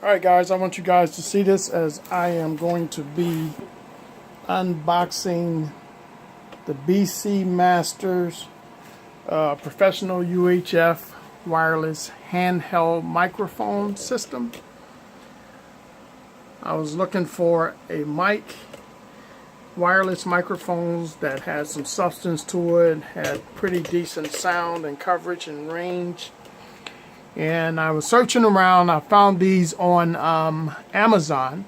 Alright guys, I want you guys to see this as I am going to be unboxing the bcmw professional UHF wireless handheld microphone system. I was looking for a wireless microphones that had some substance to it, had pretty decent sound and coverage and range. And I was searching around. I found these on Amazon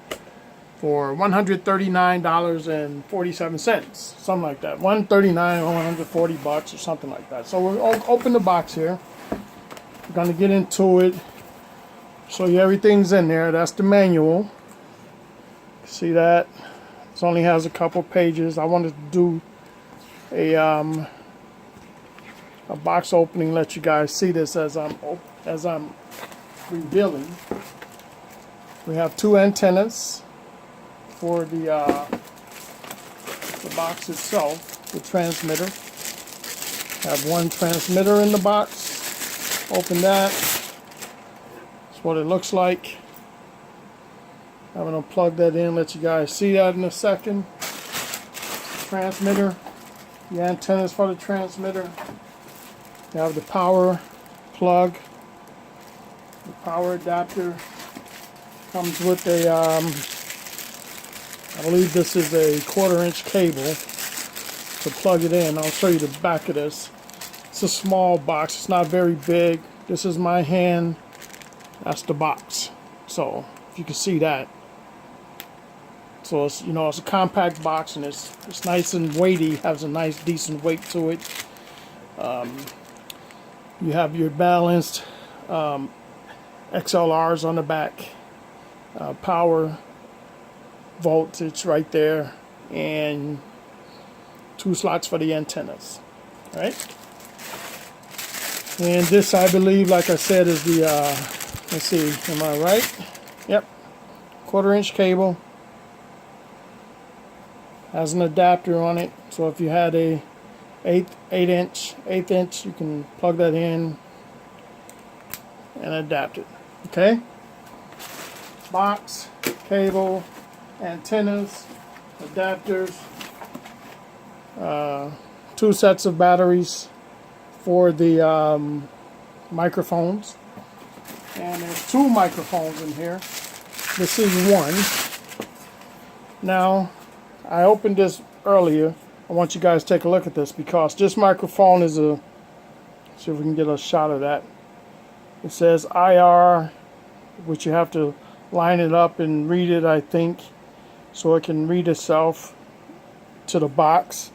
for $139.47, something like that. $139 or 140 bucks or something like that. So we'll open the box here. We're gonna get into it. Show you everything's in there. That's the manual. See that? This only has a couple pages. I wanted to do a box opening, let you guys see this as I'm revealing. We have two antennas for the box itself, the transmitter. Have one transmitter in the box. Open that. That's what it looks like. I'm going to plug that in, let you guys see that in a second. Transmitter, the antennas for the transmitter. You have the power plug, the power adapter. Comes with a, I believe this is a 1/4-inch cable to plug it in. I'll show you the back of this. It's a small box, it's not very big. This is my hand, that's the box. So, if you can see that. So it's, you know, it's a compact box and it's nice and weighty, has a nice decent weight to it. You have your balanced XLRs on the back, power, voltage right there, and 2 slots for the antennas. All right. And this, I believe, like I said, is the let's see, am I right? Yep, 1/4-inch cable. Has an adapter on it, so if you had a eighth inch, you can plug that in and adapt it. Okay. Box, cable, antennas, adapters, 2 sets of batteries for the microphones, and there's 2 microphones in here. This is one. Now, I opened this earlier. I want you guys to take a look at this because this microphone is a, see if we can get a shot of that. It says IR, which you have to line it up and read it, I think, so it can read itself to the box.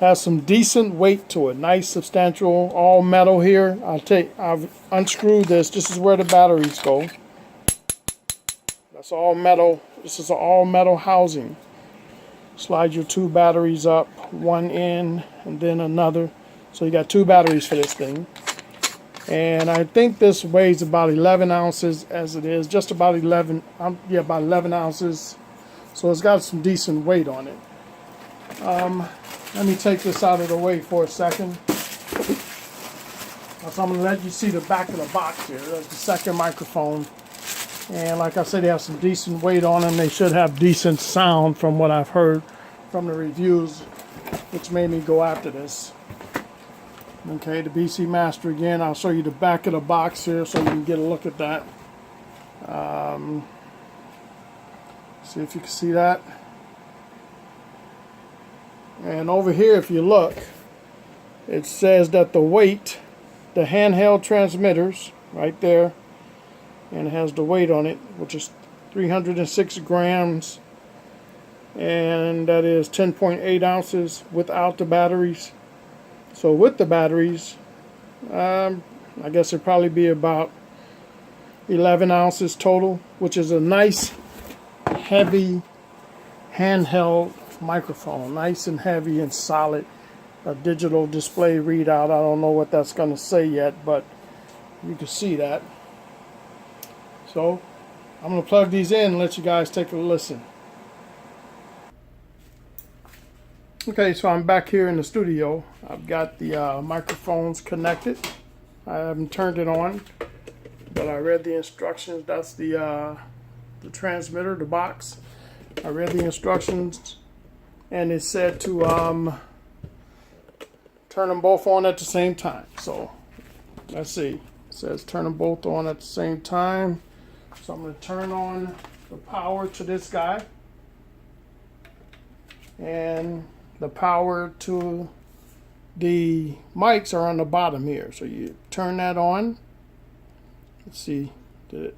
Has some decent weight to it, nice substantial, all metal here. I've unscrewed this. This is where the batteries go. That's all metal. This is an all metal housing. Slide your 2 batteries up, one in and then another. So you got 2 batteries for this thing. And I think this weighs about 11 ounces as it is, just about 11, yeah, about 11 ounces. So it's got some decent weight on it. Let me take this out of the way for a second. So I'm going to let you see the back of the box here. That's the second microphone. And like I said, they have some decent weight on them. They should have decent sound from what I've heard from the reviews, which made me go after this. Okay, the bcmw again. I'll show you the back of the box here so you can get a look at that. See if you can see that. And over here, if you look, it says that the weight, the handheld transmitters, right there, and it has the weight on it, which is 306 grams, and that is 10.8 ounces without the batteries. So with the batteries, I guess it'd probably be about 11 ounces total, which is a nice heavy handheld microphone, nice and heavy and solid. A digital display readout. I don't know what that's going to say yet, but you can see that. So I'm going to plug these in and let you guys take a listen. Okay, so I'm back here in the studio. I've got the microphones connected. I haven't turned it on. but I read the instructions. That's the transmitter, the box. I read the instructions, and it said to turn them both on at the same time. So let's see. It says turn them both on at the same time. So I'm going to turn on the power to this guy, and the power to the mics are on the bottom here. So you turn that on. Let's see, did it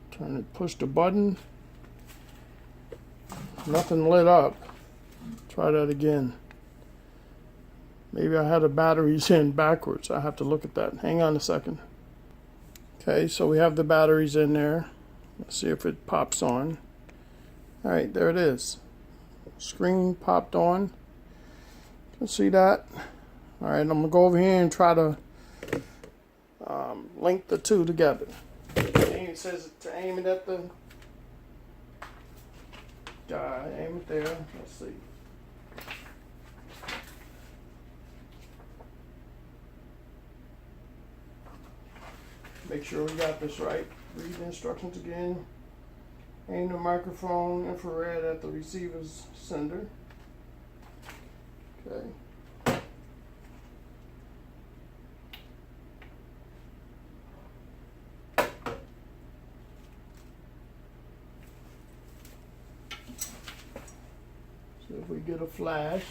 turn it, push the button? Nothing lit up. Try that again. Maybe I had the batteries in backwards. I have to look at that. Hang on a second. Okay, so we have the batteries in there. Let's see if it pops on. All right, there it is. Screen popped on. You can see that. All right, I'm gonna go over here and try to link the two together. It says to aim it at the guy. Aim it there. Let's see. Make sure we got this right. Read the instructions again. Aim the microphone infrared at the receiver's sender. Okay. So if we get a flash.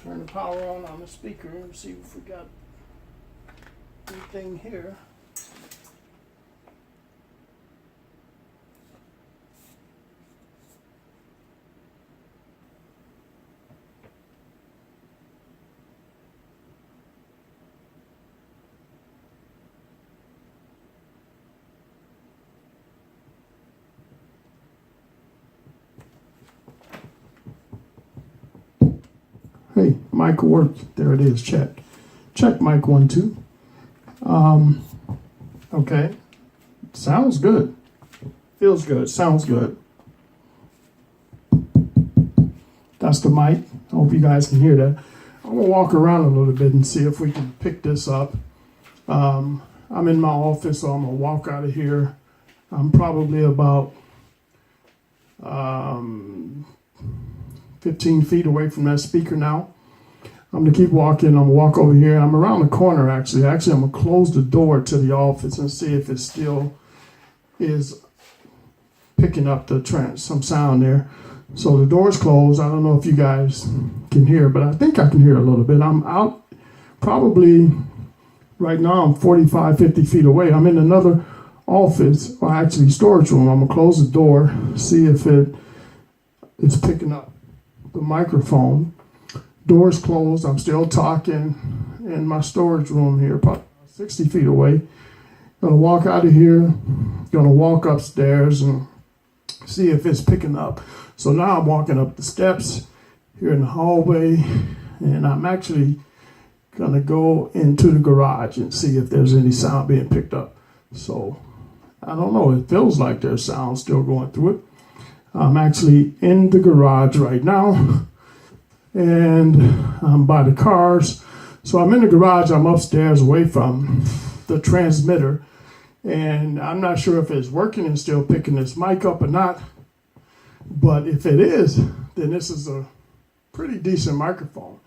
Turn the power on the speaker and see if we got anything here. Hey, mic worked. There it is. Check. Check mic 1, 2. Okay. Sounds good. Feels good. Sounds good. That's the mic. I hope you guys can hear that. I'm going to walk around a little bit and see if we can pick this up. I'm in my office, so I'm going to walk out of here. I'm probably about 15 feet away from that speaker now. I'm going to keep walking. I'm going to walk over here. I'm around the corner, actually. Actually, I'm going to close the door to the office and see if it still is picking up some sound there. So the door's closed. I don't know if you guys can hear, but I think I can hear a little bit. I'm out probably right now. I'm 45, 50 feet away. I'm in another office, or actually storage room. I'm going to close the door, see if it is picking up the microphone. Door's closed. I'm still talking in my storage room here, probably 60 feet away. Gonna walk out of here, gonna walk upstairs and see if it's picking up. So now I'm walking up the steps here in the hallway, and I'm actually gonna go into the garage and see if there's any sound being picked up. So I don't know, it feels like there's sound still going through it. I'm actually in the garage right now, and I'm by the cars. So I'm in the garage, I'm upstairs away from the transmitter, and I'm not sure if it's working and still picking this mic up or not, but if it is, then this is a pretty decent microphone.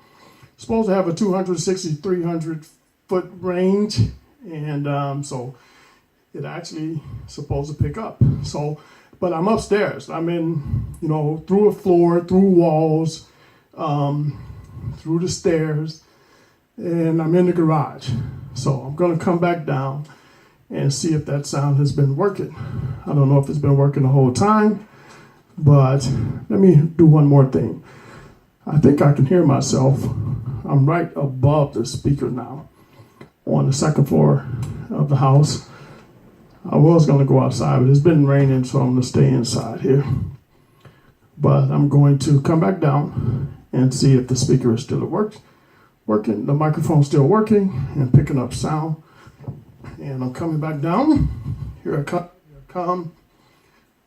It's supposed to have a 260, 300 foot range, and so it actually supposed to pick up. So, but I'm upstairs. I'm in, through a floor, through walls, through the stairs, and I'm in the garage. So I'm going to come back down and see if that sound has been working. I don't know if it's been working the whole time, but let me do one more thing. I think I can hear myself. I'm right above the speaker now on the second floor of the house. I was going to go outside, but it's been raining, so I'm going to stay inside here. But I'm going to come back down and see if the speaker is still working, the microphone's still working and picking up sound. And I'm coming back down. Here I come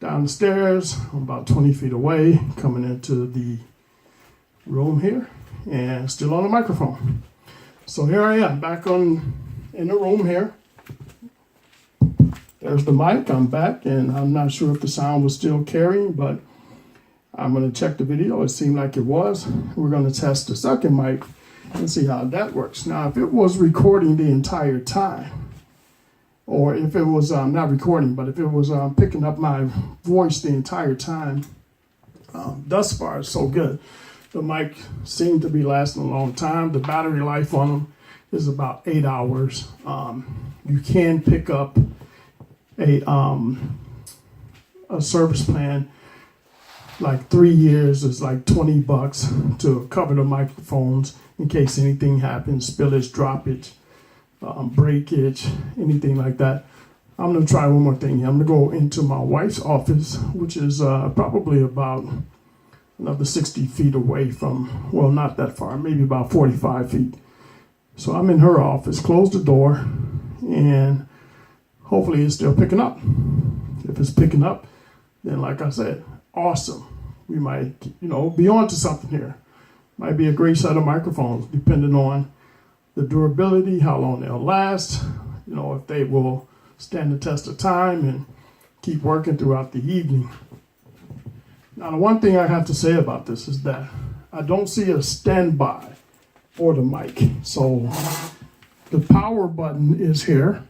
down the stairs. I'm about 20 feet away, coming into the room here, and still on the microphone. So here I am, back in the room here. There's the mic, I'm back, and I'm not sure if the sound was still carrying, but I'm going to check the video. It seemed like it was. We're going to test the second mic and see how that works. Now, if it was recording the entire time, or if it was not recording, but if it was picking up my voice the entire time, thus far, it's so good. The mic seemed to be lasting a long time. The battery life on them is about 8 hours. You can pick up a service plan. Like 3 years is like $20 to cover the microphones in case anything happens, spillage, droppage, breakage, anything like that. I'm gonna try one more thing here. I'm gonna go into my wife's office, which is probably about another 60 feet away from, well, not that far, maybe about 45 feet. So I'm in her office, close the door, and hopefully it's still picking up. If it's picking up, then like I said, awesome. We might, be on to something here. Might be a great set of microphones, depending on the durability, how long they'll last, if they will stand the test of time and keep working throughout the evening. Now, the one thing I have to say about this is that I don't see a standby for the mic. So the power button is here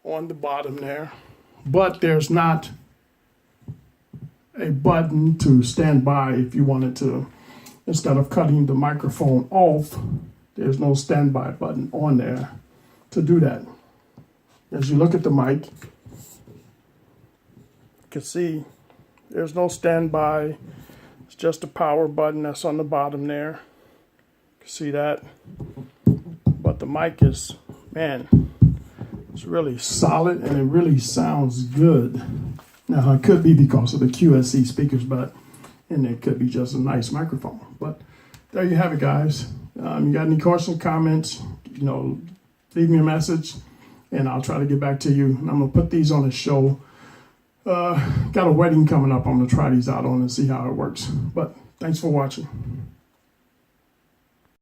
on the bottom there, but there's not a button to stand by if you wanted to, instead of cutting the microphone off, there's no standby button on there to do that. As you look at the mic, you can see there's no standby. It's just a power button that's on the bottom there. You can see that. But the mic is, man, it's really solid and it really sounds good. Now, it could be because of the QSC speakers, and it could be just a nice microphone. But there you have it, guys. You got any questions, comments, leave me a message, and I'll try to get back to you. And I'm going to put these on a show. Got a wedding coming up. I'm going to try these out on and see how it works. But thanks for watching.